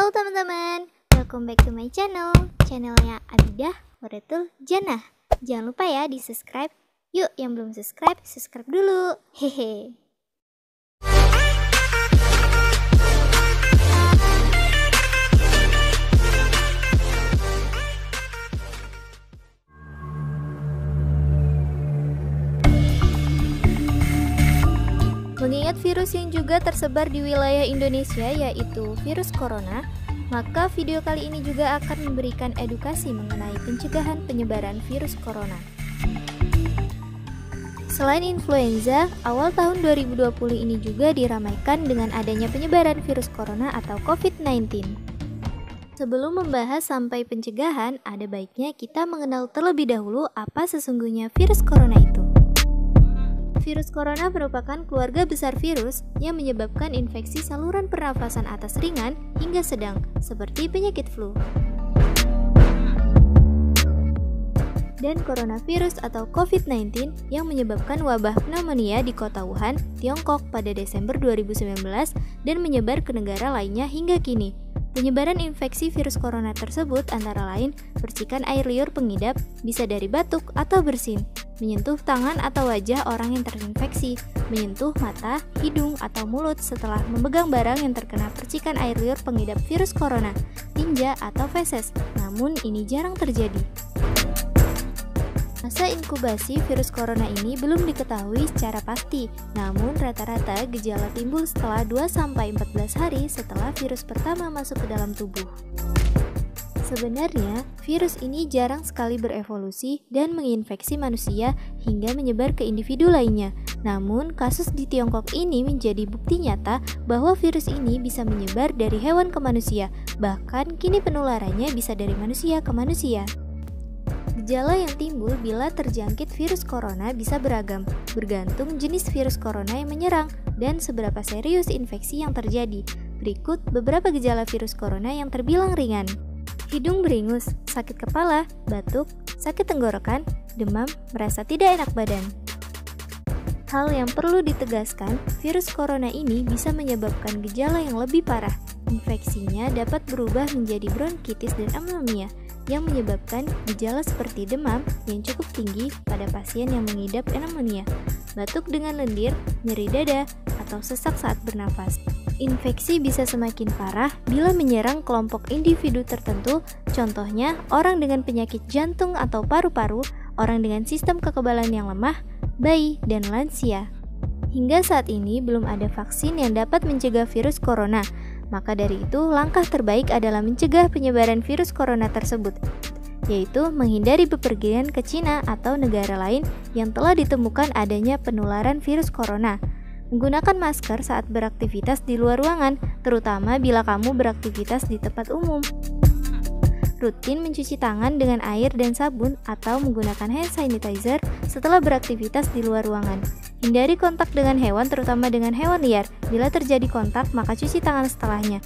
Halo teman-teman, welcome back to my channelnya Abidah Waratul Jannah. Jangan lupa ya di subscribe. Yuk yang belum subscribe, subscribe dulu. Hehe. Mengingat virus yang juga tersebar di wilayah Indonesia yaitu virus corona, maka video kali ini juga akan memberikan edukasi mengenai pencegahan penyebaran virus corona. Selain influenza, awal tahun 2020 ini juga diramaikan dengan adanya penyebaran virus corona atau COVID-19. Sebelum membahas sampai pencegahan, ada baiknya kita mengenal terlebih dahulu apa sesungguhnya virus corona itu. Virus corona merupakan keluarga besar virus yang menyebabkan infeksi saluran pernafasan atas ringan hingga sedang, seperti penyakit flu. Dan coronavirus atau COVID-19 yang menyebabkan wabah pneumonia di kota Wuhan, Tiongkok pada Desember 2019 dan menyebar ke negara lainnya hingga kini. Penyebaran infeksi virus corona tersebut antara lain percikan air liur pengidap, bisa dari batuk atau bersin, menyentuh tangan atau wajah orang yang terinfeksi, menyentuh mata, hidung, atau mulut setelah memegang barang yang terkena percikan air liur pengidap virus corona, tinja, atau feses. Namun ini jarang terjadi. Masa inkubasi virus corona ini belum diketahui secara pasti, namun rata-rata gejala timbul setelah 2-14 hari setelah virus pertama masuk ke dalam tubuh. Sebenarnya, virus ini jarang sekali berevolusi dan menginfeksi manusia hingga menyebar ke individu lainnya. Namun, kasus di Tiongkok ini menjadi bukti nyata bahwa virus ini bisa menyebar dari hewan ke manusia, bahkan kini penularannya bisa dari manusia ke manusia. Gejala yang timbul bila terjangkit virus corona bisa beragam, bergantung jenis virus corona yang menyerang dan seberapa serius infeksi yang terjadi. Berikut beberapa gejala virus corona yang terbilang ringan. Hidung beringus, sakit kepala, batuk, sakit tenggorokan, demam, merasa tidak enak badan. Hal yang perlu ditegaskan, virus corona ini bisa menyebabkan gejala yang lebih parah. Infeksinya dapat berubah menjadi bronkitis dan pneumonia, yang menyebabkan gejala seperti demam yang cukup tinggi pada pasien yang mengidap pneumonia, batuk dengan lendir, nyeri dada, atau sesak saat bernafas. Infeksi bisa semakin parah bila menyerang kelompok individu tertentu, contohnya orang dengan penyakit jantung atau paru-paru, orang dengan sistem kekebalan yang lemah, bayi, dan lansia. Hingga saat ini belum ada vaksin yang dapat mencegah virus corona. Maka dari itu, langkah terbaik adalah mencegah penyebaran virus corona tersebut, yaitu menghindari bepergian ke Cina atau negara lain yang telah ditemukan adanya penularan virus corona. Menggunakan masker saat beraktivitas di luar ruangan, terutama bila kamu beraktivitas di tempat umum. Rutin mencuci tangan dengan air dan sabun atau menggunakan hand sanitizer setelah beraktivitas di luar ruangan. Hindari kontak dengan hewan, terutama dengan hewan liar. Bila terjadi kontak, maka cuci tangan setelahnya.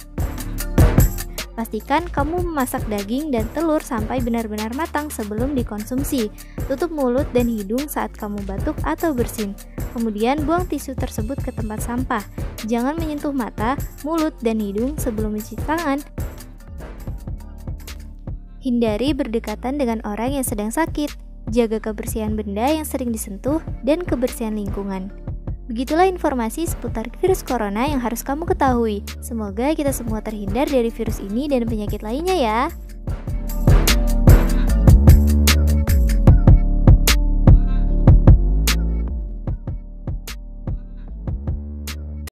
Pastikan kamu memasak daging dan telur sampai benar-benar matang sebelum dikonsumsi. Tutup mulut dan hidung saat kamu batuk atau bersin. Kemudian buang tisu tersebut ke tempat sampah. Jangan menyentuh mata, mulut, dan hidung sebelum mencuci tangan. Hindari berdekatan dengan orang yang sedang sakit. Jaga kebersihan benda yang sering disentuh dan kebersihan lingkungan. Begitulah informasi seputar virus corona yang harus kamu ketahui. Semoga kita semua terhindar dari virus ini dan penyakit lainnya ya.